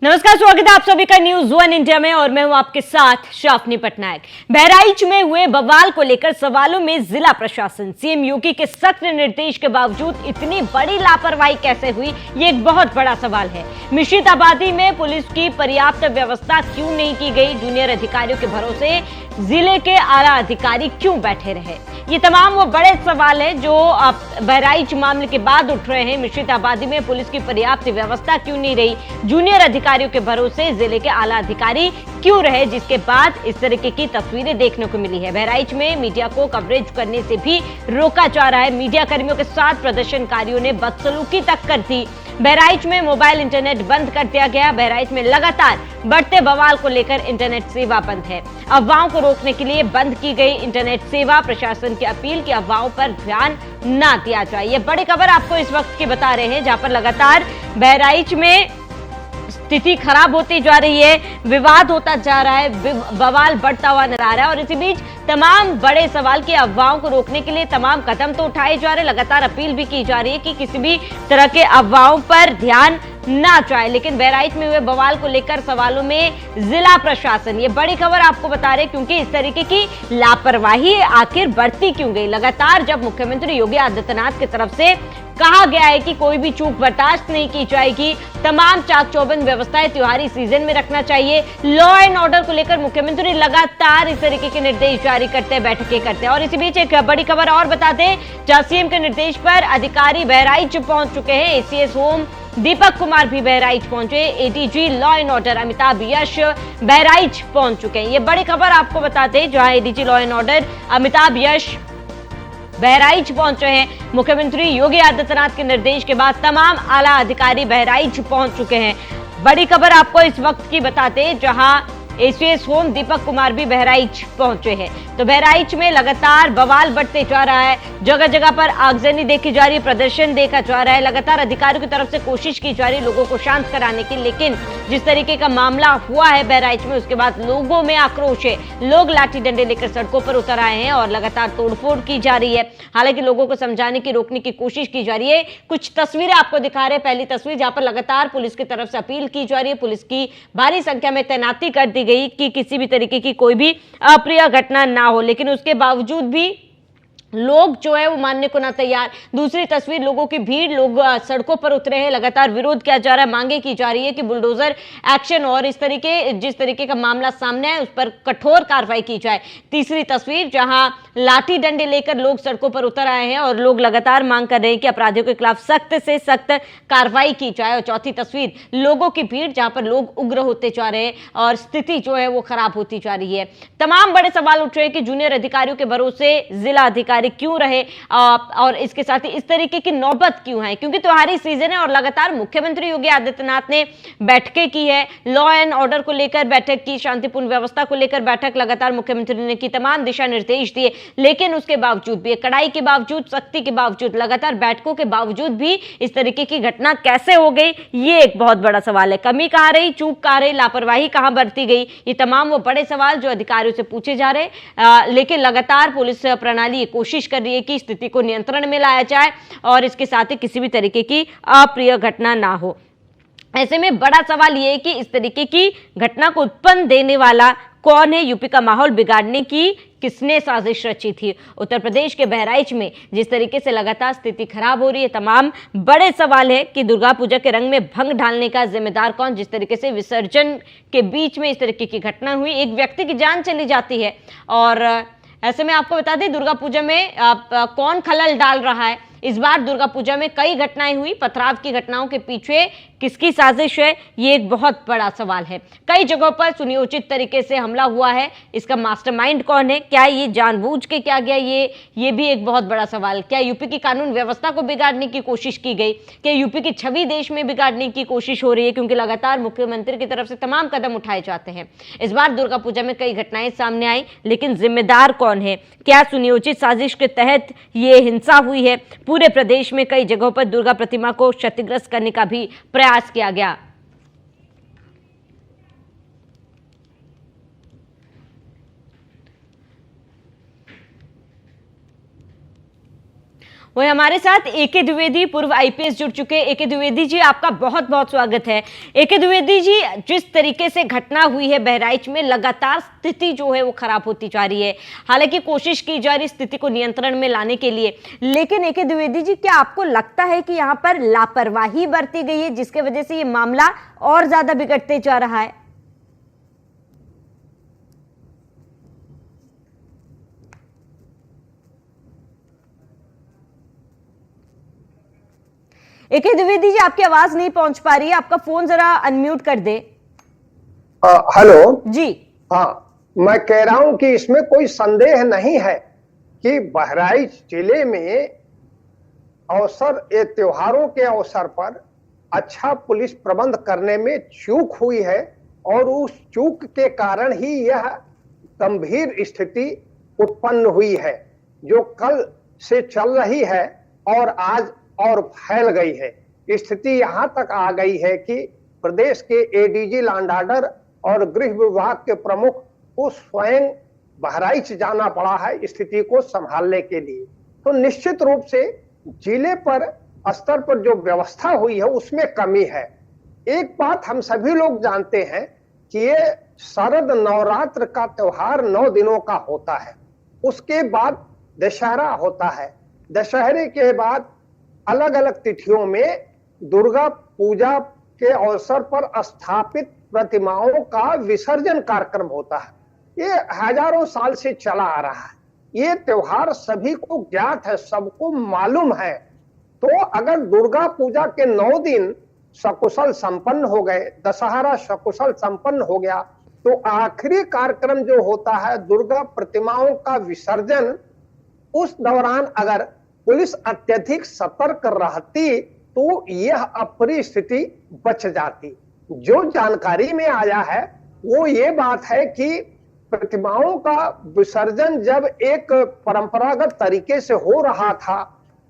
नमस्कार, स्वागत है आप सभी का न्यूज वन इंडिया में और मैं हूं आपके साथ शाफनी पटनायक। बहराइच में हुए बवाल को लेकर सवालों में जिला प्रशासन। सीएम योगी के सख्त निर्देश के बावजूद इतनी बड़ी लापरवाही कैसे हुई, ये एक बहुत बड़ा सवाल है। मिश्रित आबादी में पुलिस की पर्याप्त व्यवस्था क्यों नहीं की गई? जूनियर अधिकारियों के भरोसे जिले के आला अधिकारी क्यों बैठे रहे? ये तमाम वो बड़े सवाल है जो बहराइच मामले के बाद उठ रहे हैं। मिश्रित आबादी में पुलिस की पर्याप्त व्यवस्था क्यों नहीं रही? जूनियर अधिकारियों के भरोसे जिले के आला अधिकारी क्यों रहे, जिसके बाद इस तरीके की तस्वीरें देखने को मिली है। बहराइच में मीडिया को कवरेज करने से भी रोका जा रहा है। मीडिया कर्मियों के साथ प्रदर्शनकारियों ने बदसलूकी तक कर दी। बहराइच में मोबाइल इंटरनेट बंद कर दिया गया। बहराइच में लगातार बढ़ते बवाल को लेकर इंटरनेट सेवा बंद है। अफवाहों को रोकने के लिए बंद की गई इंटरनेट सेवा। प्रशासन की अपील की अफवाहों पर ध्यान ना दिया जाए। ये बड़ी खबर आपको इस वक्त की बता रहे हैं, जहां पर लगातार बहराइच में स्थिति खराब होती जा रही है, विवाद होता जा रहा है, बवाल बढ़ता हुआ नजर आ रहा है। और इसी बीच तमाम बड़े सवाल की अफवाहों को रोकने के लिए तमाम कदम तो उठाए जा रहे हैं। लगातार अपील भी की जा रही है कि किसी भी तरह के अफवाहों पर ध्यान ना जाए। लेकिन बहराइच में हुए बवाल को लेकर सवालों में जिला प्रशासन, ये बड़ी खबर आपको बता रहे, क्योंकि इस तरीके की लापरवाही आखिर बढ़ती क्यों गई? लगातार जब मुख्यमंत्री योगी आदित्यनाथ की तरफ से कहा गया है कि कोई भी चूक बर्दाश्त नहीं की जाएगी, तमाम चाक चौबंद व्यवस्थाएं त्योहारी सीजन में रखना चाहिए, लॉ एंड ऑर्डर को लेकर मुख्यमंत्री लगातार इस तरीके के निर्देश जारी करते हैं, बैठकें करते हैं। और इसी बीच एक बड़ी खबर और बता दें, जहां सीएम के निर्देश पर अधिकारी बहराइच पहुंच चुके हैं। एसीएस होम दीपक कुमार भी बहराइच पहुंचे। ADG law and order Amitabh Yash Bahraich पहुंच चुके हैं। ये बड़ी खबर आपको बताते हैं, जहां ADG law and order Amitabh Yash Bahraich पहुंचे हैं। मुख्यमंत्री योगी आदित्यनाथ के निर्देश के बाद तमाम आला अधिकारी बहराइच पहुंच चुके हैं। बड़ी खबर आपको इस वक्त की बताते हैं, जहां एसीएस होम दीपक कुमार भी बहराइच पहुंचे हैं। तो बहराइच में लगातार बवाल बढ़ते जा रहा है, जगह जगह पर आगजनी देखी जा रही है, प्रदर्शन देखा जा रहा है। लगातार अधिकारियों की तरफ से कोशिश की जा रही है लोगों को शांत कराने की, लेकिन जिस तरीके का मामला हुआ है बहराइच में, उसके बाद लोगों में आक्रोश है। लोग लाठी डंडे लेकर सड़कों पर उतर आए हैं और लगातार तोड़फोड़ की जा रही है। हालांकि लोगों को समझाने की, रोकने की कोशिश की जा रही है। कुछ तस्वीरें आपको दिखा रहे हैं। पहली तस्वीर जहां पर लगातार पुलिस की तरफ से अपील की जा रही है, पुलिस की भारी संख्या में तैनाती कर दी गई कि किसी भी तरीके की कोई भी अप्रिय घटना ना हो, लेकिन उसके बावजूद भी लोग जो है वो मानने को ना तैयार। दूसरी तस्वीर, लोगों की भीड़, लोग सड़कों पर उतरे हैं, लगातार विरोध किया जा रहा है, मांगे की जा रही है कि बुलडोजर एक्शन और जिस तरीके का मामला सामने है उस पर कठोर कार्रवाई की जाए। तीसरी तस्वीर, जहां लाठी डंडे लेकर लोग सड़कों पर उतर आए हैं और लोग लगातार मांग कर रहे हैं कि अपराधियों के खिलाफ सख्त से सख्त कार्रवाई की जाए। और चौथी तस्वीर, लोगों की भीड़, जहां पर लोग उग्र होते जा रहे हैं और स्थिति जो है वो खराब होती जा रही है। तमाम बड़े सवाल उठ रहे हैं कि जूनियर अधिकारियों के भरोसे जिला अधिकारी क्यों रहे, और इसके साथ ही इस तरीके की नौबत क्यों है? क्योंकि त्योहारी सीजन है और लगातार मुख्यमंत्री योगी आदित्यनाथ ने बैठकें की है, लॉ एंड ऑर्डर को लेकर बैठक की, शांतिपूर्ण व्यवस्था को लेकर बैठक लगातार मुख्यमंत्री ने की, तमाम दिशा निर्देश दिए। लेकिन उसके बावजूद भी, कड़ाई के बावजूद, सख्ती के बावजूद, लगातार बैठकों के बावजूद भी इस तरीके की घटना कैसे हो गई, ये एक बहुत बड़ा सवाल है। कमी कहां रही, चूक कहां रही, लापरवाही कहां बरती गई? ये तमाम वो बड़े सवाल जो अधिकारियों से पूछे जा रहे। लेकिन लगातार पुलिस प्रणाली कोशिश कर रही है कि स्थिति को नियंत्रण में लाया जाए और इसके साथ ही किसी भी तरीके की अप्रिय घटना ना हो। ऐसे में बड़ा सवाल यह है कि इस तरीके की घटना को उत्पन्न देने वाला कौन है? यूपी का माहौल बिगाड़ने की किसने साजिश रची थी? उत्तर प्रदेश के बहराइच में जिस तरीके से लगातार स्थिति खराब हो रही है, तमाम बड़े सवाल है कि दुर्गा पूजा के रंग में भंग डालने का जिम्मेदार कौन? जिस तरीके से विसर्जन के बीच में इस तरीके की घटना हुई, एक व्यक्ति की जान चली जाती है। और ऐसे में आपको बता दें, दुर्गा पूजा में कौन खलल डाल रहा है? इस बार दुर्गा पूजा में कई घटनाएं हुई, पथराव की घटनाओं के पीछे किसकी साजिश है, ये एक बहुत बड़ा सवाल है। कई जगहों पर सुनियोजित तरीके से हमला हुआ है, इसका मास्टरमाइंड कौन है? क्या ये जानबूझ के किया गया? ये भी एक बहुत बड़ा सवाल। क्या यूपी की कानून व्यवस्था को बिगाड़ने की कोशिश की गई? क्या यूपी की छवि देश में बिगाड़ने की कोशिश हो रही है? क्योंकि लगातार मुख्यमंत्री की तरफ से तमाम कदम उठाए जाते हैं। इस बार दुर्गा पूजा में कई घटनाएं सामने आई, लेकिन जिम्मेदार कौन है? क्या सुनियोजित साजिश के तहत ये हिंसा हुई है? पूरे प्रदेश में कई जगहों पर दुर्गा प्रतिमा को क्षतिग्रस्त करने का भी प्रयास किया गया। वो हमारे साथ एके द्विवेदी पूर्व आईपीएस जुड़ चुके हैं। एके द्विवेदी जी, आपका बहुत बहुत स्वागत है। एके द्विवेदी जी, जिस तरीके से घटना हुई है बहराइच में, लगातार स्थिति जो है वो खराब होती जा रही है। हालांकि कोशिश की जा रही स्थिति को नियंत्रण में लाने के लिए, लेकिन एके द्विवेदी जी, क्या आपको लगता है कि यहाँ पर लापरवाही बरती गई है जिसके वजह से ये मामला और ज्यादा बिगड़ते जा रहा है? एके द्विवेदी जी, आपकी आवाज नहीं पहुंच पा रही है, आपका फोन जरा अनम्यूट कर दे। हेलो जी। हाँ, मैं कह रहा हूं कि इसमें कोई संदेह नहीं है कि बहराइच जिले में त्योहारों के अवसर पर अच्छा पुलिस प्रबंध करने में चूक हुई है और उस चूक के कारण ही यह गंभीर स्थिति उत्पन्न हुई है जो कल से चल रही है और आज और फैल गई है। स्थिति यहां तक आ गई है कि प्रदेश के एडीजी लैंड ऑर्डर और गृह विभाग के प्रमुख को स्वयं बहराइच जाना पड़ा है स्थिति को संभालने के लिए। तो निश्चित रूप से जिले पर स्तर पर जो व्यवस्था हुई है उसमें कमी है। एक बात हम सभी लोग जानते हैं कि ये शरद नवरात्र का त्योहार 9 दिनों का होता है, उसके बाद दशहरा होता है, दशहरे के बाद अलग अलग तिथियों में दुर्गा पूजा के अवसर पर स्थापित प्रतिमाओं का विसर्जन कार्यक्रम होता है। ये हजारों साल से चला आ रहा है, ये त्योहार सभी को ज्ञात है, सबको मालूम है। तो अगर दुर्गा पूजा के 9 दिन सकुशल संपन्न हो गए, दशहरा सकुशल संपन्न हो गया, तो आखिरी कार्यक्रम जो होता है दुर्गा प्रतिमाओं का विसर्जन, उस दौरान अगर पुलिस अत्यधिक सतर्क रहती तो यह अपरिस्थिति बच जाती। जो जानकारी में आया है वो ये बात है कि प्रतिमाओं का विसर्जन जब एक परंपरागत तरीके से हो रहा था,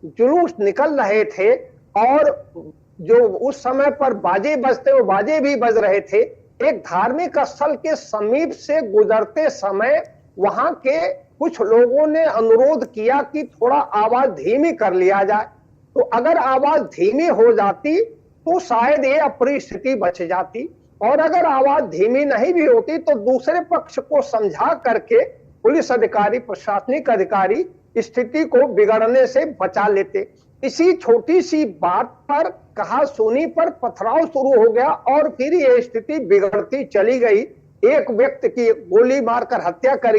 जुलूस निकल रहे थे और जो उस समय पर बाजे बजते वो बाजे भी बज रहे थे, एक धार्मिक स्थल के समीप से गुजरते समय वहां के कुछ लोगों ने अनुरोध किया कि थोड़ा आवाज धीमी कर लिया जाए। तो अगर आवाज धीमी हो जाती तो शायद ये अपरिस्थिति बच जाती, और अगर आवाज धीमी नहीं भी होती तो दूसरे पक्ष को समझा करके पुलिस अधिकारी, प्रशासनिक अधिकारी स्थिति को बिगड़ने से बचा लेते। इसी छोटी सी बात पर कहा सुनी पर पथराव शुरू हो गया और फिर यह स्थिति बिगड़ती चली गई। एक व्यक्ति की गोली मारकर हत्या कर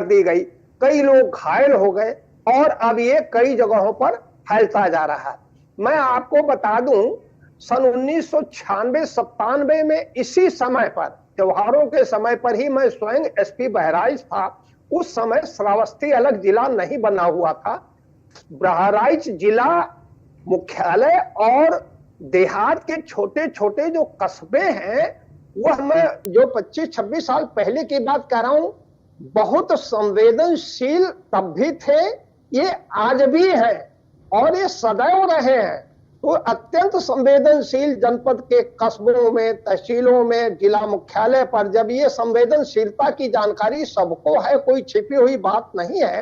दी गई, कई लोग घायल हो गए और अब ये कई जगहों पर फैलता जा रहा है। मैं आपको बता दूं, सन 1996-97 में इसी समय पर, त्योहारों के समय पर ही मैं स्वयं एसपी बहराइच था। उस समय श्रावस्ती अलग जिला नहीं बना हुआ था। बहराइच जिला मुख्यालय और देहात के छोटे छोटे जो कस्बे हैं, वह मैं जो 25-26 साल पहले की बात कर रहा हूं, बहुत संवेदनशील तब भी थे, ये आज भी है और ये सदैव रहे हैं। तो अत्यंत संवेदनशील जनपद के कस्बों में, तहसीलों में, जिला मुख्यालय पर जब ये संवेदनशीलता की जानकारी सबको है, कोई छिपी हुई बात नहीं है,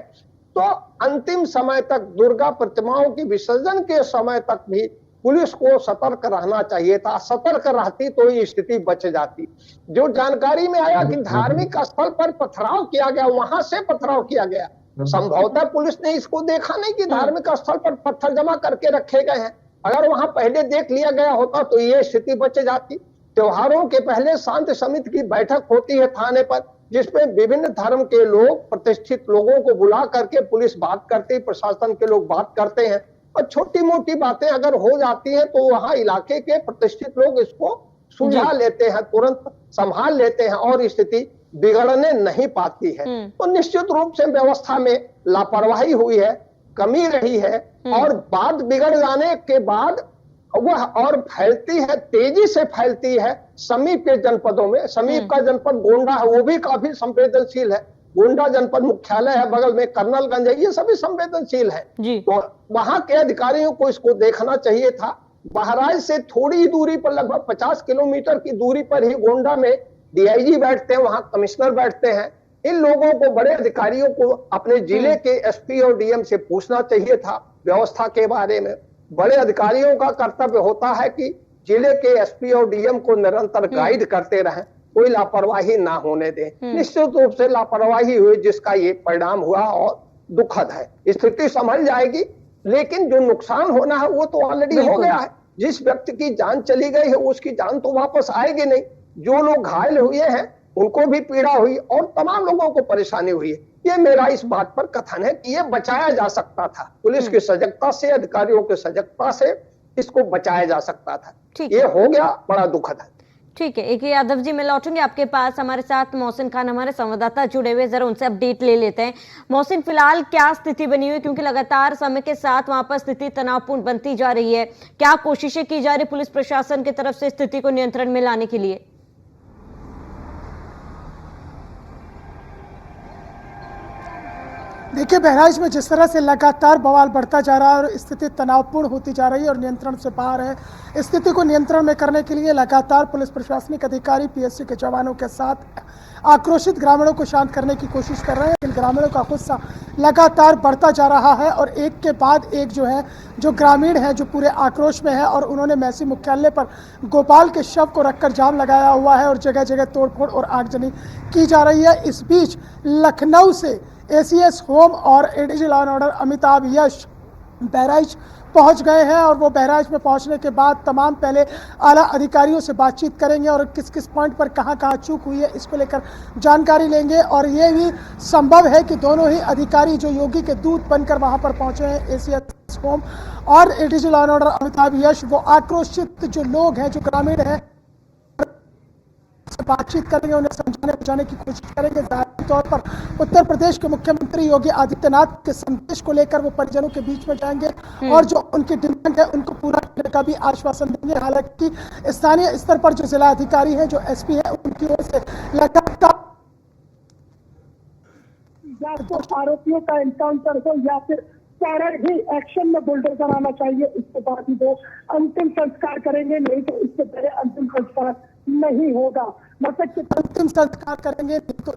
तो अंतिम समय तक दुर्गा प्रतिमाओं की विसर्जन के समय तक भी पुलिस को सतर्क रहना चाहिए था। सतर्क रहती तो ये स्थिति बच जाती। जो जानकारी में आया कि धार्मिक स्थल पर पथराव किया गया, वहां से पथराव किया गया, संभवतः पुलिस ने इसको देखा नहीं कि धार्मिक स्थल पर पत्थर जमा करके रखे गए हैं। अगर वहां पहले देख लिया गया होता तो ये स्थिति बच जाती। त्योहारों के पहले शांति समिति की बैठक होती है थाने पर, जिसमें विभिन्न धर्म के लोग, प्रतिष्ठित लोगों को बुला करके पुलिस बात करती, प्रशासन के लोग बात करते हैं, और छोटी मोटी बातें अगर हो जाती हैं तो वहां इलाके के प्रतिष्ठित लोग इसको सुलझा लेते हैं, तुरंत संभाल लेते हैं और स्थिति बिगड़ने नहीं पाती है। तो निश्चित रूप से व्यवस्था में लापरवाही हुई है, कमी रही है, और बात बिगड़ जाने के बाद वह और फैलती है, तेजी से फैलती है समीप के जनपदों में। समीप का जनपद गोंडा है, वो भी काफी संवेदनशील है। गोंडा जनपद मुख्यालय है, बगल में कर्नलगंज है, ये सभी संवेदनशील है। तो वहां के अधिकारियों को इसको देखना चाहिए था। बहराइच से थोड़ी दूरी पर, लगभग 50 किलोमीटर की दूरी पर ही गोंडा में डीआईजी बैठते हैं, वहां कमिश्नर बैठते हैं। इन लोगों को, बड़े अधिकारियों को अपने जिले के एसपी और डीएम से पूछना चाहिए था व्यवस्था के बारे में। बड़े अधिकारियों का कर्तव्य होता है कि जिले के एसपी और डीएम को निरंतर गाइड करते रहें, कोई लापरवाही ना होने दें। निश्चित रूप से लापरवाही हुई जिसका ये परिणाम हुआ और दुखद है। स्थिति संभल जाएगी, लेकिन जो नुकसान होना है वो तो ऑलरेडी हो गया है। जिस व्यक्ति की जान चली गई है उसकी जान तो वापस आएगी नहीं। जो लोग घायल हुए हैं उनको भी पीड़ा हुई और तमाम लोगों को परेशानी हुई है। ये मेरा इस बात पर कथन है कि ये बचाया जा सकता था। पुलिस की सजगता से, अधिकारियों की सजगता से इसको बचाया जा सकता था। ये हो गया, बड़ा दुखद है। ठीक है, एक यादव जी मैं लौटूंगी आपके पास। हमारे साथ मोहसिन खान हमारे संवाददाता जुड़े हुए, जरा उनसे अपडेट ले लेते हैं। मोहसिन, फिलहाल क्या स्थिति बनी हुई है, क्योंकि लगातार समय के साथ वहां पर स्थिति तनावपूर्ण बनती जा रही है। क्या कोशिशें की जा रही पुलिस प्रशासन की तरफ से स्थिति को नियंत्रण में लाने के लिए? देखिए, बहराइच में जिस तरह से लगातार बवाल बढ़ता जा रहा है और स्थिति तनावपूर्ण होती जा रही है और नियंत्रण से बाहर है, स्थिति को नियंत्रण में करने के लिए लगातार पुलिस प्रशासनिक अधिकारी पीएससी के जवानों के साथ आक्रोशित ग्रामीणों को शांत करने की कोशिश कर रहे हैं। लेकिन ग्रामीणों का गुस्सा लगातार बढ़ता जा रहा है और एक के बाद एक जो ग्रामीण है जो पूरे आक्रोश में है और उन्होंने मैसी मुख्यालय पर गोपाल के शव को रखकर जाम लगाया हुआ है और जगह जगह तोड़फोड़ और आगजनी की जा रही है। इस बीच लखनऊ से एसीएस होम और ADG law and order Amitabh Yash Bahraich पहुंच गए हैं और वो बहराइच में पहुंचने के बाद तमाम पहले आला अधिकारियों से बातचीत करेंगे और किस किस पॉइंट पर कहां कहां चूक हुई है इसको लेकर जानकारी लेंगे। और ये भी संभव है कि दोनों ही अधिकारी जो योगी के दूत बनकर वहां पर पहुंचे हैं, एसीएस होम और ADG law and order Amitabh Yash, वो आक्रोशित जो लोग हैं, जो ग्रामीण हैं, से बातचीत करेंगे, उन्हें समझाने बुझाने की कोशिश करेंगे। जाहिर तौर पर उत्तर प्रदेश के मुख्यमंत्री योगी आदित्यनाथ के संदेश को लेकर वो परिजनों के बीच में जाएंगे और जो उनकी डिमांड है उनको पूरा करने का भी आश्वासन देंगे। हालांकि स्थानीय स्तर पर जो जिला अधिकारी है, जो एसपी है, उनकी ओर से लगातार या तो आरोपियों का एनकाउंटर हो या फिर सारा ही एक्शन में बुलडोजर आना चाहिए, इसके बाद ही वो अंतिम संस्कार करेंगे, नहीं तो इससे पहले अंतिम संस्कार नहीं होगा। मतलब कि अंतिम संस्कार करेंगे नहीं तो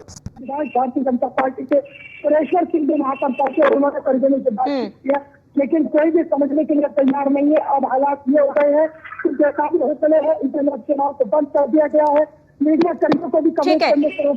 भारतीय जनता पार्टी के प्रेशर सिंह भी वहां पर पहुंचे, उन्होंने परिजनों से बातचीत किया, लेकिन कोई भी समझने के लिए तैयार नहीं है। अब हालात ये हो गए हैं कि जैसा भी होटल है, इंटरनेट सेवाओं को बंद कर दिया गया है, मीडिया कर्मियों को भी ठीक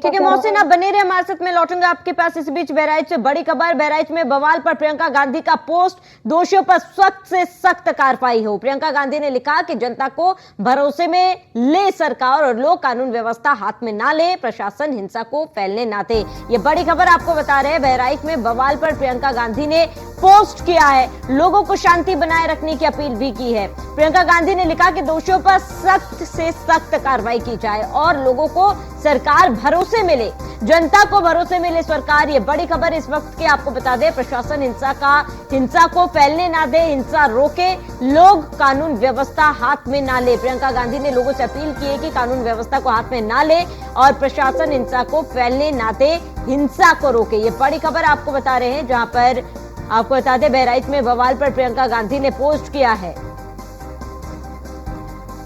है मोहसिन, आप बने रहे हमारे साथ, में लौटूंगा आपके पास। इस बीच बहराइच से बड़ी खबर, बहराइच में बवाल पर प्रियंका गांधी का पोस्ट, दोषियों पर सख्त से सख्त कार्रवाई हो। प्रियंका गांधी ने लिखा कि जनता को भरोसे में ले सरकार और लोग कानून व्यवस्था हाथ में ना ले, प्रशासन हिंसा को फैलने ना दे। ये बड़ी खबर आपको बता रहे हैं। बहराइच में बवाल पर प्रियंका गांधी ने पोस्ट किया है, लोगों को शांति बनाए रखने की अपील भी की है। प्रियंका गांधी ने लिखा कि दोषियों पर सख्त से सख्त कार्रवाई की जाए और लोगों को सरकार भरोसे मिले, जनता को भरोसे मिले सरकार। ये बड़ी खबर इस वक्त की आपको बता दें। प्रशासन हिंसा को फैलने ना दे, हिंसा रोके, लोग कानून व्यवस्था हाथ में ना ले। प्रियंका गांधी ने लोगों से अपील की है कि कानून व्यवस्था को हाथ में ना ले और प्रशासन हिंसा को फैलने ना दे, हिंसा को रोके। ये बड़ी खबर आपको बता रहे हैं, जहां पर आपको बता दें बहराइच में बवाल पर प्रियंका गांधी ने पोस्ट किया है।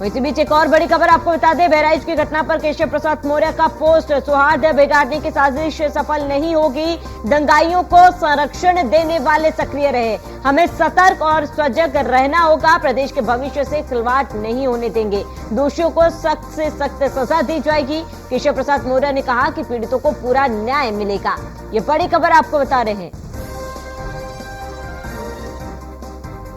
इसी बीच एक और बड़ी खबर आपको बता दें, बहराइच की घटना पर केशव प्रसाद मौर्य का पोस्ट, सौहार्द बिगाड़ने की साजिश सफल नहीं होगी, दंगाइयों को संरक्षण देने वाले सक्रिय रहे, हमें सतर्क और सजग रहना होगा, प्रदेश के भविष्य से खिलवाड़ नहीं होने देंगे, दोषियों को सख्त से सख्त सजा दी जाएगी। केशव प्रसाद मौर्य ने कहा कि पीड़ितों को पूरा न्याय मिलेगा। ये बड़ी खबर आपको बता रहे हैं।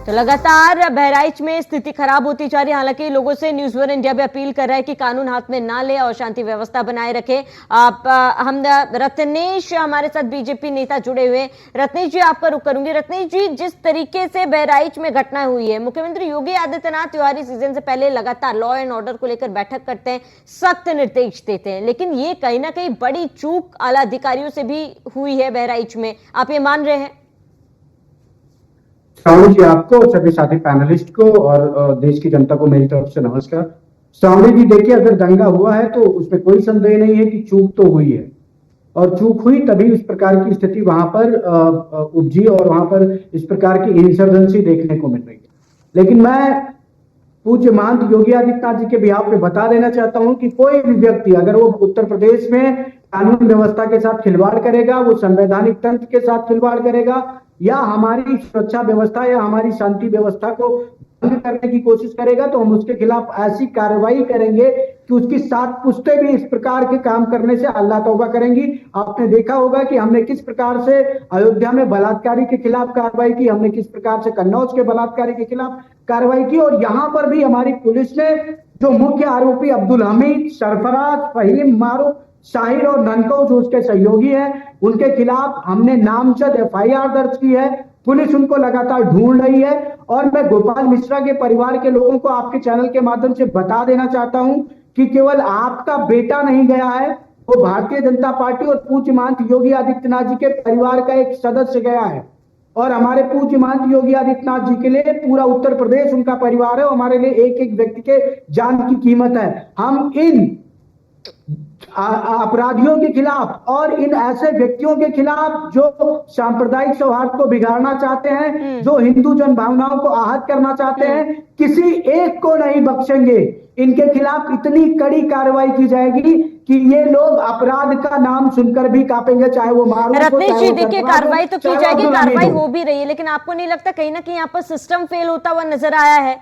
तो लगातार बहराइच में स्थिति खराब होती जा रही है। हालांकि लोगों से न्यूज़ वन इंडिया भी अपील कर रहा है कि कानून हाथ में ना ले और शांति व्यवस्था बनाए रखे। हम रत्नेश हमारे साथ बीजेपी नेता जुड़े हुए। रत्नेश जी, आपका रुख करूंगी। रत्नेश जी, जिस तरीके से बहराइच में घटना हुई है, मुख्यमंत्री योगी आदित्यनाथ त्योहारी सीजन से पहले लगातार लॉ एंड ऑर्डर को लेकर बैठक करते हैं, सख्त निर्देश देते हैं, लेकिन ये कहीं ना कहीं बड़ी चूक आला अधिकारियों से भी हुई है बहराइच में, आप ये मान रहे हैं? श्रावणी जी, आपको, सभी साथी पैनलिस्ट को और देश की जनता को मेरी तरफ से नमस्कार। श्रावणी जी, देखिए, अगर दंगा हुआ है तो उसमें कोई संदेह नहीं है कि चूक तो हुई है और चूक हुई तभी इस प्रकार की स्थिति वहां पर उपजी और वहां पर इस प्रकार की इंसर्जेंसी देखने को मिल रही है। लेकिन मैं पूज्य महंत योगी आदित्यनाथ जी के बिहाफ पे बता देना चाहता हूं कि कोई भी व्यक्ति अगर वो उत्तर प्रदेश में कानून व्यवस्था के साथ खिलवाड़ करेगा, वो संवैधानिक तंत्र के साथ खिलवाड़ करेगा, या हमारी सुरक्षा व्यवस्था या हमारी शांति व्यवस्था को भंग करने की कोशिश करेगा तो हम उसके खिलाफ ऐसी कार्रवाई करेंगे कि उसकी 7 पुश्तें भी इस प्रकार के काम करने से अल्लाह तौबा करेंगी। आपने देखा होगा कि हमने किस प्रकार से अयोध्या में बलात्कारी के खिलाफ कार्रवाई की, हमने किस प्रकार से कन्नौज के बलात्कारी के खिलाफ कार्रवाई की, और यहां पर भी हमारी पुलिस ने जो मुख्य आरोपी अब्दुल हमीद, सरफराज, फहीम, मारूफ, शाहिर और ननकौ जो उसके सहयोगी हैं, उनके खिलाफ हमने नामजद एफआईआर दर्ज की है। पुलिस उनको लगातार ढूंढ रही है और मैं गोपाल मिश्रा के परिवार के लोगों को आपके चैनल के माध्यम से बता देना चाहता हूं कि केवल आपका बेटा नहीं गया है, वो भारतीय जनता पार्टी और पूज्य महंत योगी आदित्यनाथ जी के परिवार का एक सदस्य गया है। और हमारे पूज्य महंत योगी आदित्यनाथ जी के लिए पूरा उत्तर प्रदेश उनका परिवार है, हमारे लिए एक एक व्यक्ति के जान की कीमत है। हम इन अपराधियों के खिलाफ और इन ऐसे व्यक्तियों के खिलाफ जो सांप्रदायिक सौहार्द को बिगाड़ना चाहते हैं, जो हिंदू जन भावनाओं को आहत करना चाहते हैं, किसी एक को नहीं बख्शेंगे। इनके खिलाफ इतनी कड़ी कार्रवाई की जाएगी कि ये लोग अपराध का नाम सुनकर भी कांपेंगे, चाहे वो मारूफ हो, रत्नेश जी, चाहे वो देखिए सरफराज हो, कार्रवाई तो की चाहे वो जाएगी, अब्दुल हमीद कार्रवाई हो। हो भी रही है, लेकिन आपको नहीं लगता कहीं ना कहीं यहाँ पर सिस्टम फेल होता हुआ नजर आया है?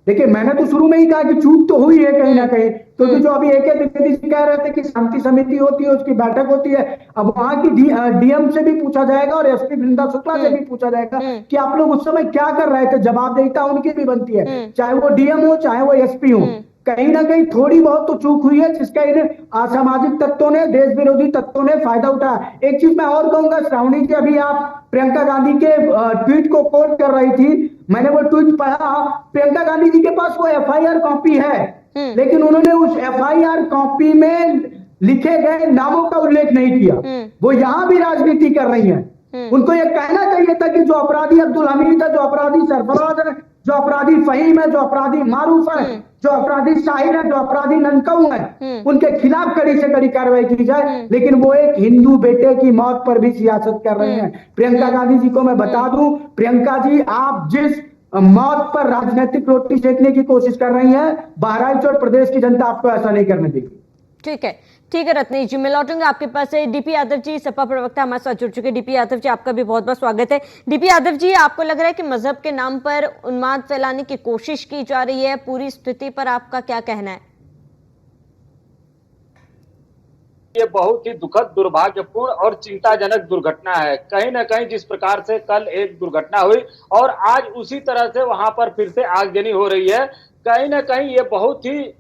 देखिए, मैंने तो शुरू में ही कहा कि चूक तो हुई है कहीं ना कहीं, क्योंकि जो अभी AK द्विवेदी जी कह रहे थे कि शांति समिति होती है, उसकी बैठक होती है, अब वहां की DM से भी पूछा जाएगा और SP वृंदा शुक्ला से भी पूछा जाएगा कि आप लोग उस समय क्या कर रहे थे। जवाबदेहिता उनकी भी बनती है, चाहे वो DM हो चाहे वो SP हो। कहीं ना कहीं थोड़ी बहुत तो चूक हुई है, जिसका इन असामाजिक तत्वों ने, देश विरोधी तत्वों ने फायदा उठाया। एक चीज मैं और कहूंगा, श्रावणी जी, अभी आप प्रियंका गांधी के ट्वीट को कोट कर रही थी, मैंने वो ट्वीट पढ़ा। प्रियंका गांधी जी के पास वो FIR कॉपी है, लेकिन उन्होंने उस FIR कॉपी में लिखे गए नामों का उल्लेख नहीं किया। वो यहां भी राजनीति कर रही है। उनको ये कहना चाहिए था कि जो अपराधी अब्दुल हमीद है, जो अपराधी सरफराज है, जो अपराधी फहीम है, जो अपराधी मारूफ है, जो अपराधी शाहिर है, जो अपराधी ननकौ है, उनके खिलाफ कड़ी से कड़ी कार्रवाई की जाए। लेकिन वो एक हिंदू बेटे की मौत पर भी सियासत कर रहे हैं। प्रियंका गांधी जी को मैं बता दूं, प्रियंका जी, आप जिस मौत पर राजनीतिक रोटी सेकने की कोशिश कर रही हैं, बहराइच और प्रदेश की जनता आपको ऐसा नहीं करने देगी। ठीक है रत्नेश जी, मैं लौटूंगा आपके पास से। DP यादव जी, सपा प्रवक्ता, हमारे साथ जुड़ चुके। DP यादव जी, आपका भी बहुत बहुत स्वागत है। DP यादव जी, आपको लग रहा है कि मजहब के नाम पर उन्माद फैलाने की कोशिश की जा रही है, पूरी स्थिति पर आपका क्या कहना है? ये बहुत ही दुखद, दुर्भाग्यपूर्ण और चिंताजनक दुर्घटना है। कहीं न कहीं जिस प्रकार से कल एक दुर्घटना हुई और आज उसी तरह से वहां पर फिर से आगजनी हो रही है, कहीं न कहीं ये बहुत ही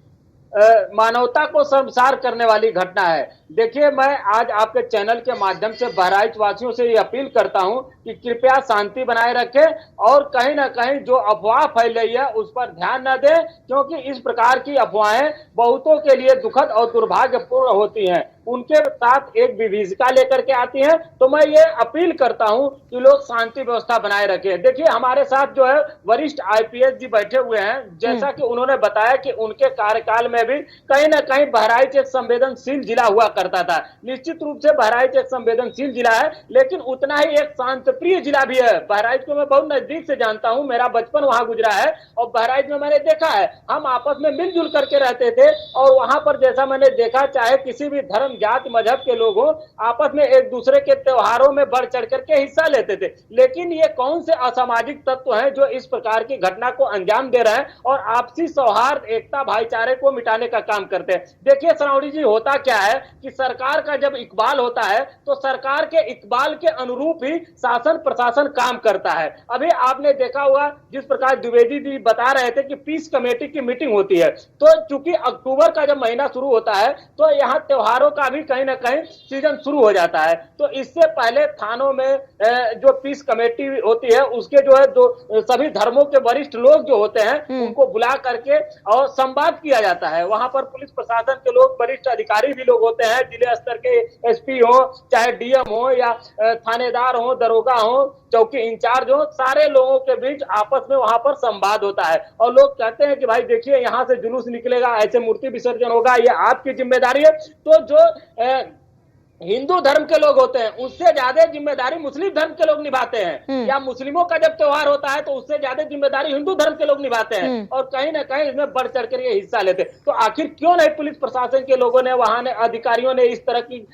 मानवता को शर्मसार करने वाली घटना है। देखिए, मैं आज आपके चैनल के माध्यम से बहराइच वासियों से ये अपील करता हूं कि कृपया शांति बनाए रखें और कहीं ना कहीं जो अफवाह फैल रही है उस पर ध्यान न दें, क्योंकि इस प्रकार की अफवाहें बहुतों के लिए दुखद और दुर्भाग्यपूर्ण होती हैं, उनके साथ एक विभीषिका लेकर के आती हैं। तो मैं ये अपील करता हूं कि लोग शांति व्यवस्था बनाए रखें। देखिए, हमारे साथ जो है वरिष्ठ IPS जी बैठे हुए हैं, जैसा कि उन्होंने बताया कि उनके कार्यकाल में भी कहीं ना कहीं बहराइच एक संवेदनशील जिला हुआ करता था। निश्चित रूप से बहराइच एक संवेदनशील जिला है, लेकिन उतना ही एक शांतिप्रिय जिला भी है। बहराइच को मैं बहुत नजदीक से जानता हूं, मेरा बचपन वहां गुजरा है और बहराइच में मैंने देखा है, हम आपस में मिलजुल करके रहते थे और वहां पर जैसा मैंने देखा, चाहे किसी भी धर्म, जाति, मजहब के लोग हो, आपस में एक दूसरे के त्योहारों में बढ़ चढ़ करके हिस्सा लेते थे। लेकिन ये कौन से असामाजिक तत्व हैं जो इस प्रकार की घटना को अंजाम दे रहे हैं और आपसी सौहार्द, एकता, भाईचारे को मिटाने का काम करते हैं। देखिए श्रावणी जी, होता क्या है कि सरकार का जब इकबाल होता है तो सरकार के इकबाल के अनुरूप ही शासन प्रशासन काम करता है। अभी आपने देखा होगा, जिस प्रकार द्विवेदी जी बता रहे थे कि पीस कमेटी की मीटिंग होती है, तो चूंकि अक्टूबर का जब महीना शुरू होता है तो यहाँ त्योहारों का भी कहीं ना कहीं सीजन शुरू हो जाता है। तो इससे पहले थानों में जो पीस कमेटी होती है, उसके जो है सभी धर्मों के वरिष्ठ लोग जो होते हैं उनको बुला करके और संवाद किया जाता है। वहां पर पुलिस प्रशासन के लोग, वरिष्ठ अधिकारी भी लोग होते हैं, जिले स्तर के SP हो, चाहे DM हो या थानेदार हो, दरोगा हो, चौकी इंचार्ज हो, सारे लोगों के बीच आपस में वहां पर संवाद होता है। और लोग कहते हैं कि भाई देखिए, यहाँ से जुलूस निकलेगा, ऐसे मूर्ति विसर्जन होगा, ये आपकी जिम्मेदारी है। तो जो हिंदू धर्म के लोग होते हैं, उससे ज्यादा जिम्मेदारी मुस्लिम धर्म के लोग निभाते हैं, या मुस्लिमों का जब त्योहार होता है तो उससे ज्यादा जिम्मेदारी हिंदू धर्म के लोग निभाते हैं, और कहीं ना कहीं इसमें बढ़ चढ़ कर ये हिस्सा लेते हैं। तो आखिर क्यों नहीं पुलिस प्रशासन के लोगों ने, वहां ने अधिकारियों ने इस तरह की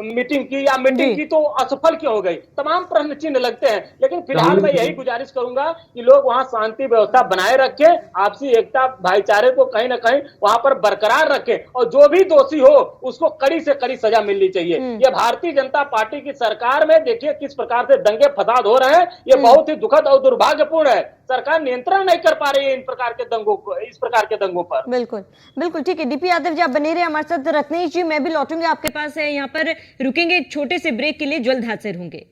मीटिंग की या मीटिंग की तो असफल क्यों हो गई? तमाम प्रश्न चिन्ह लगते हैं। लेकिन फिलहाल मैं यही गुजारिश करूंगा कि लोग वहां शांति व्यवस्था बनाए रखें, आपसी एकता भाईचारे को कहीं ना कहीं वहां पर बरकरार रखें, और जो भी दोषी हो उसको कड़ी से कड़ी सजा मिलनी चाहिए। ये भारतीय जनता पार्टी की सरकार में देखिए किस प्रकार से दंगे फसाद हो रहे हैं, ये बहुत ही दुखद और दुर्भाग्यपूर्ण है। सरकार नियंत्रण नहीं कर पा रही है इन प्रकार के दंगों को, इस प्रकार के दंगों पर। बिल्कुल बिल्कुल ठीक है। डीपी यादव जी आप बने रहे हमारे साथ। रत्नेश जी मैं भी लौटूंगी आपके पास है, यहाँ पर रुकेंगे एक छोटे से ब्रेक के लिए, जल्द हाजिर होंगे।